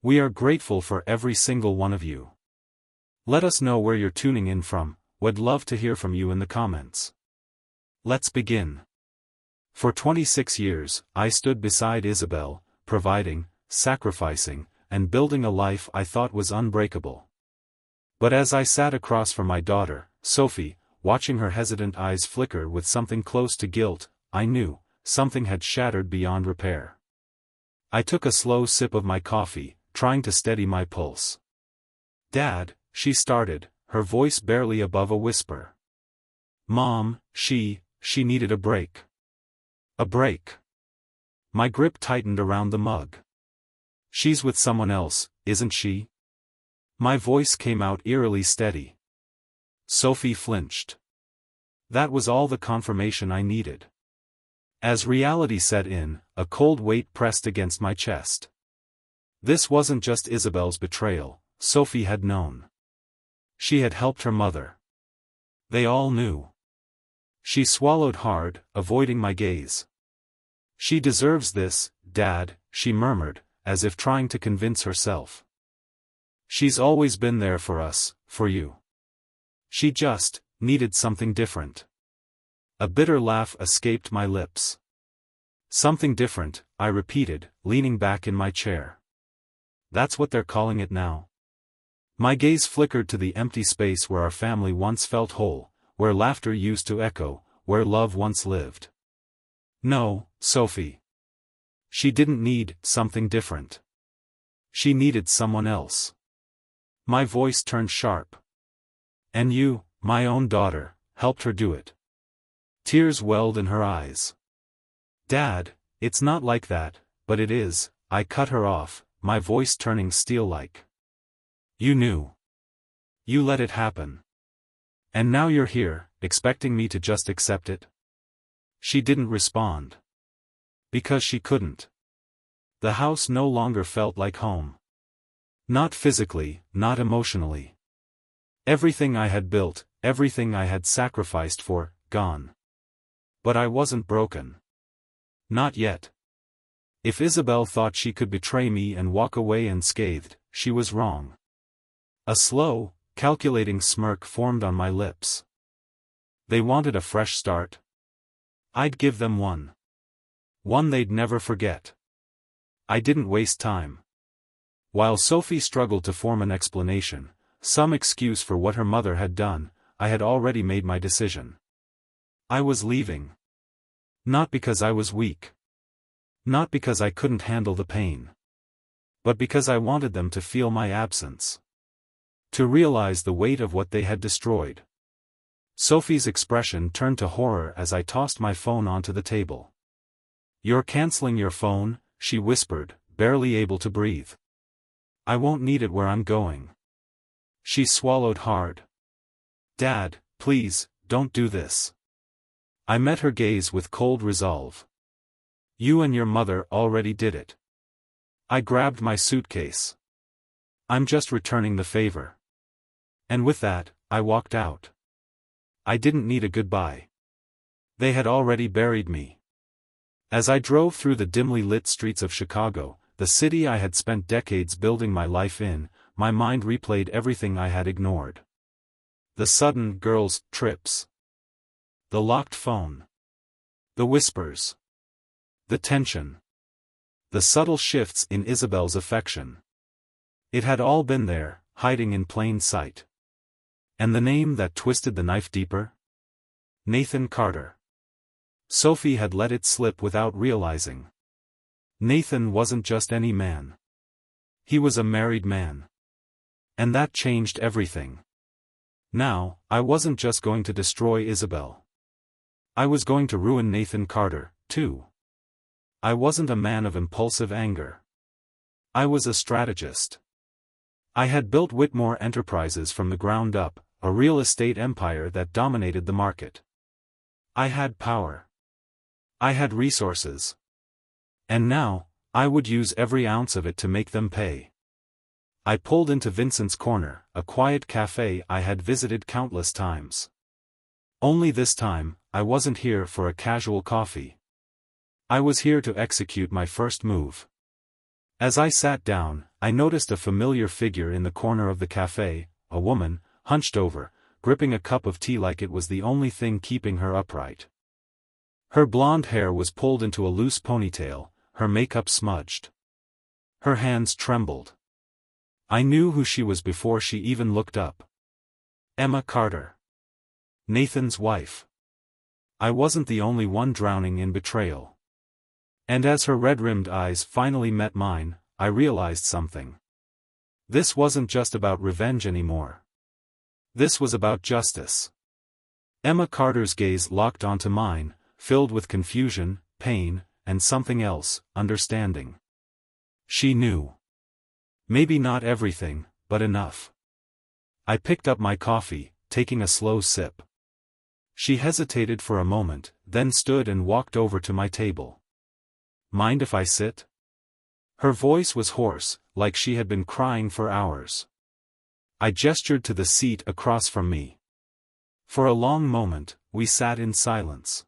We are grateful for every single one of you. Let us know where you're tuning in from. We'd love to hear from you in the comments. Let's begin. For 26 years, I stood beside Isabel, providing, sacrificing, and building a life I thought was unbreakable. But as I sat across from my daughter, Sophie, watching her hesitant eyes flicker with something close to guilt, I knew something had shattered beyond repair. I took a slow sip of my coffee, trying to steady my pulse. "Dad," she started, her voice barely above a whisper. "Mom, she needed a break." "A break?" My grip tightened around the mug. "She's with someone else, isn't she?" My voice came out eerily steady. Sophie flinched. That was all the confirmation I needed. As reality set in, a cold weight pressed against my chest. This wasn't just Isabel's betrayal, Sophie had known. She had helped her mother. They all knew. She swallowed hard, avoiding my gaze. "She deserves this, Dad," she murmured, as if trying to convince herself. "She's always been there for us, for you. She just needed something different." A bitter laugh escaped my lips. "Something different," I repeated, leaning back in my chair. "That's what they're calling it now." My gaze flickered to the empty space where our family once felt whole, where laughter used to echo, where love once lived. "No, Sophie. She didn't need something different. She needed someone else." My voice turned sharp. "And you, my own daughter, helped her do it." Tears welled in her eyes. "Dad, it's not like that, but it is," I cut her off, my voice turning steel-like. "You knew. You let it happen. And now you're here, expecting me to just accept it?" She didn't respond. Because she couldn't. The house no longer felt like home. Not physically, not emotionally. Everything I had built, everything I had sacrificed for, gone. But I wasn't broken. Not yet. If Isabel thought she could betray me and walk away unscathed, she was wrong. A slow, calculating smirk formed on my lips. They wanted a fresh start. I'd give them one. One they'd never forget. I didn't waste time. While Sophie struggled to form an explanation, some excuse for what her mother had done, I had already made my decision. I was leaving. Not because I was weak. Not because I couldn't handle the pain. But because I wanted them to feel my absence. To realize the weight of what they had destroyed. Sophie's expression turned to horror as I tossed my phone onto the table. "You're canceling your phone," she whispered, barely able to breathe. "I won't need it where I'm going." She swallowed hard. "Dad, please, don't do this." I met her gaze with cold resolve. "You and your mother already did it." I grabbed my suitcase. "I'm just returning the favor." And with that, I walked out. I didn't need a goodbye. They had already buried me. As I drove through the dimly lit streets of Chicago, the city I had spent decades building my life in, my mind replayed everything I had ignored. The sudden girls' trips. The locked phone. The whispers. The tension. The subtle shifts in Isabel's affection. It had all been there, hiding in plain sight. And the name that twisted the knife deeper? Nathan Carter. Sophie had let it slip without realizing. Nathan wasn't just any man. He was a married man. And that changed everything. Now, I wasn't just going to destroy Isabel. I was going to ruin Nathan Carter, too. I wasn't a man of impulsive anger. I was a strategist. I had built Whitmore Enterprises from the ground up, a real estate empire that dominated the market. I had power. I had resources. And now, I would use every ounce of it to make them pay. I pulled into Vincent's Corner, a quiet cafe I had visited countless times. Only this time, I wasn't here for a casual coffee. I was here to execute my first move. As I sat down, I noticed a familiar figure in the corner of the cafe, a woman, hunched over, gripping a cup of tea like it was the only thing keeping her upright. Her blonde hair was pulled into a loose ponytail, her makeup smudged. Her hands trembled. I knew who she was before she even looked up. Emma Carter. Nathan's wife. I wasn't the only one drowning in betrayal. And as her red-rimmed eyes finally met mine, I realized something. This wasn't just about revenge anymore. This was about justice. Emma Carter's gaze locked onto mine, filled with confusion, pain, and something else, understanding. She knew. Maybe not everything, but enough. I picked up my coffee, taking a slow sip. She hesitated for a moment, then stood and walked over to my table. Mind if I sit? Her voice was hoarse, like she had been crying for hours. I gestured to the seat across from me. For a long moment, we sat in silence.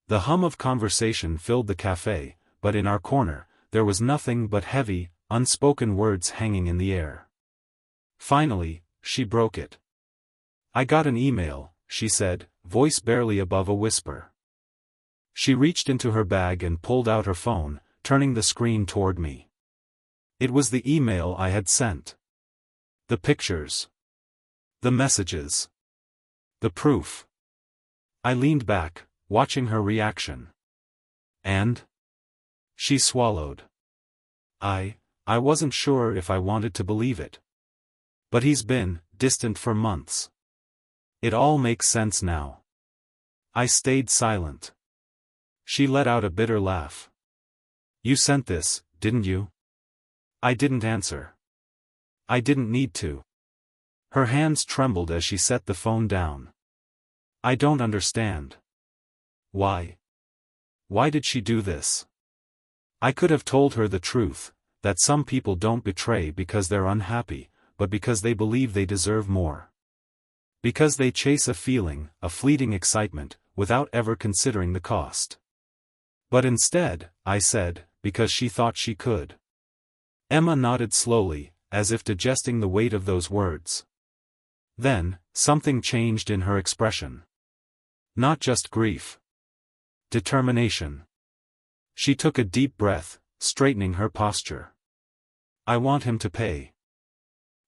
The hum of conversation filled the cafe, but in our corner, there was nothing but heavy, unspoken words hanging in the air. Finally, she broke it. I got an email, she said, voice barely above a whisper. She reached into her bag and pulled out her phone, turning the screen toward me. It was the email I had sent. The pictures. The messages. The proof. I leaned back, watching her reaction. And? She swallowed. I wasn't sure if I wanted to believe it. But he's been distant for months. It all makes sense now. I stayed silent. She let out a bitter laugh. You sent this, didn't you? I didn't answer. I didn't need to. Her hands trembled as she set the phone down. I don't understand. Why? Why did she do this? I could have told her the truth, that some people don't betray because they're unhappy, but because they believe they deserve more. Because they chase a feeling, a fleeting excitement, without ever considering the cost. But instead, I said, because she thought she could. Emma nodded slowly, as if digesting the weight of those words. Then, something changed in her expression. Not just grief. Determination. She took a deep breath, straightening her posture. I want him to pay.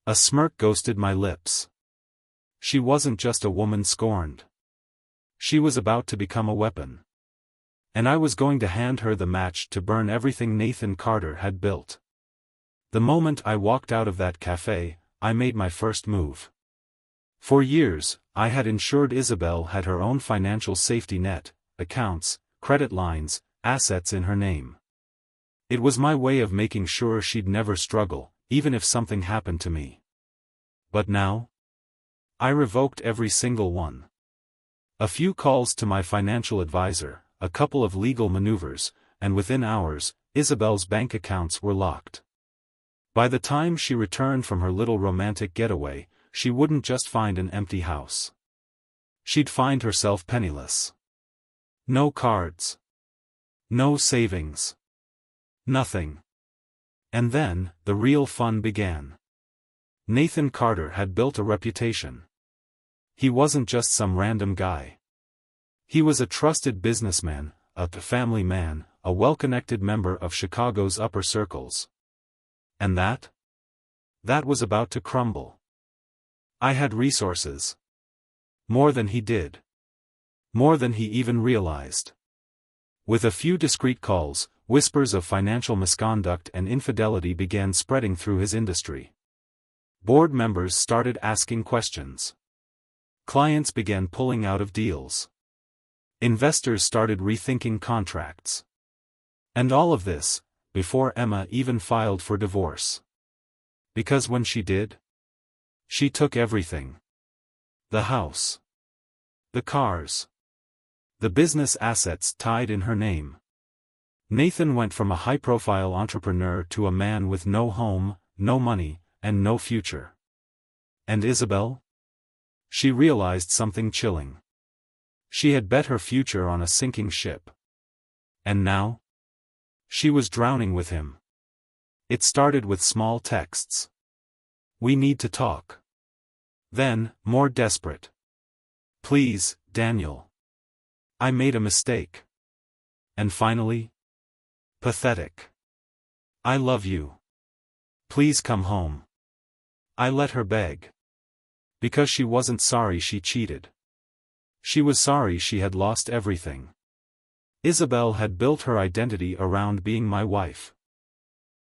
A smirk ghosted my lips. She wasn't just a woman scorned. She was about to become a weapon. And I was going to hand her the match to burn everything Nathan Carter had built. The moment I walked out of that cafe, I made my first move. For years, I had ensured Isabel had her own financial safety net, accounts, credit lines, assets in her name. It was my way of making sure she'd never struggle, even if something happened to me. But now? I revoked every single one. A few calls to my financial advisor, a couple of legal maneuvers, and within hours, Isabel's bank accounts were locked. By the time she returned from her little romantic getaway, she wouldn't just find an empty house. She'd find herself penniless. No cards. No savings. Nothing. And then, the real fun began. Nathan Carter had built a reputation. He wasn't just some random guy. He was a trusted businessman, a family man, a well-connected member of Chicago's upper circles. And that? That was about to crumble. I had resources. More than he did. More than he even realized. With a few discreet calls, whispers of financial misconduct and infidelity began spreading through his industry. Board members started asking questions. Clients began pulling out of deals. Investors started rethinking contracts. And all of this, before Emma even filed for divorce. Because when she did, she took everything. The house. The cars. The business assets tied in her name. Nathan went from a high-profile entrepreneur to a man with no home, no money, and no future. And Isabel? She realized something chilling. She had bet her future on a sinking ship. And now? She was drowning with him. It started with small texts. "We need to talk." Then, more desperate. "Please, Daniel. I made a mistake." And finally, pathetic. "I love you. Please come home." I let her beg. Because she wasn't sorry she cheated. She was sorry she had lost everything. Isabel had built her identity around being my wife.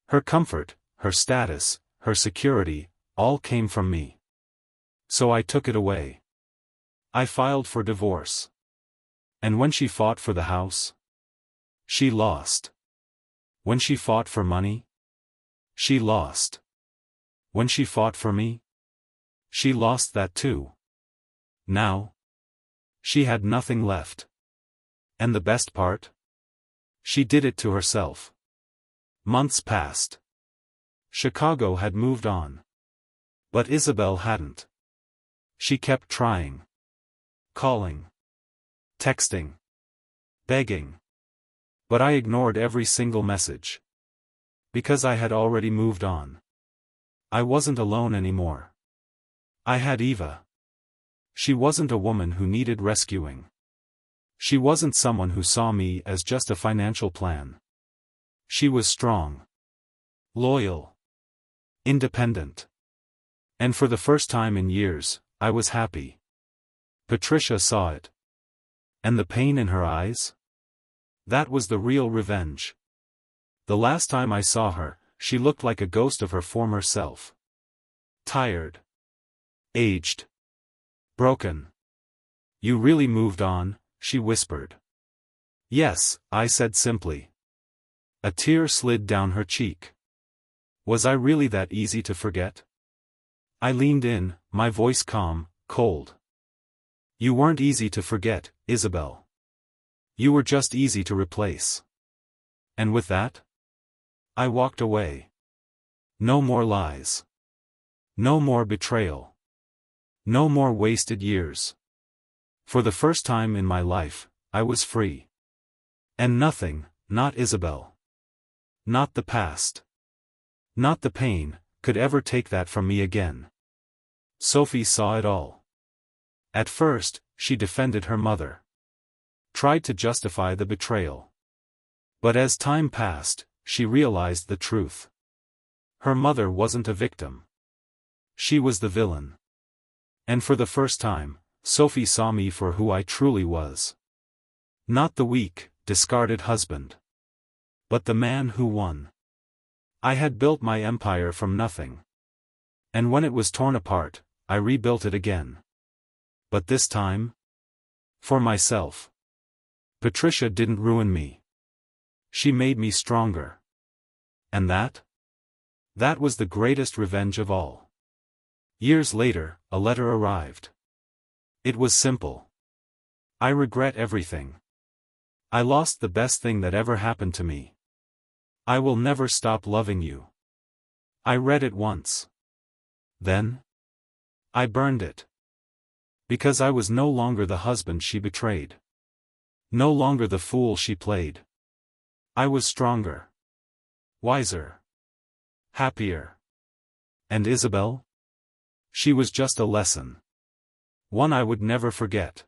Her comfort, her status, her security, all came from me. So I took it away. I filed for divorce. And when she fought for the house, she lost. When she fought for money, she lost. When she fought for me, she lost that too. Now, she had nothing left. And the best part? She did it to herself. Months passed. Chicago had moved on. But Isabel hadn't. She kept trying. Calling. Texting. Begging. But I ignored every single message. Because I had already moved on. I wasn't alone anymore. I had Eva. She wasn't a woman who needed rescuing. She wasn't someone who saw me as just a financial plan. She was strong. Loyal. Independent. And for the first time in years, I was happy. Patricia saw it. And the pain in her eyes? That was the real revenge. The last time I saw her, she looked like a ghost of her former self. Tired. Aged. Broken. "You really moved on," she whispered. "Yes," I said simply. A tear slid down her cheek. Was I really that easy to forget? I leaned in, my voice calm, cold. "You weren't easy to forget, Isabel. You were just easy to replace." And with that, I walked away. No more lies. No more betrayal. No more wasted years. For the first time in my life, I was free. And nothing, not Isabel. Not the past. Not the pain, could ever take that from me again. Sophie saw it all. At first, she defended her mother. Tried to justify the betrayal. But as time passed, she realized the truth. Her mother wasn't a victim. She was the villain. And for the first time, Sophie saw me for who I truly was. Not the weak, discarded husband. But the man who won. I had built my empire from nothing. And when it was torn apart, I rebuilt it again. But this time? For myself. Patricia didn't ruin me. She made me stronger. And that? That was the greatest revenge of all. Years later, a letter arrived. It was simple. "I regret everything. I lost the best thing that ever happened to me. I will never stop loving you." I read it once. Then, I burned it. Because I was no longer the husband she betrayed. No longer the fool she played. I was stronger. Wiser. Happier. And Isabel? She was just a lesson. One I would never forget.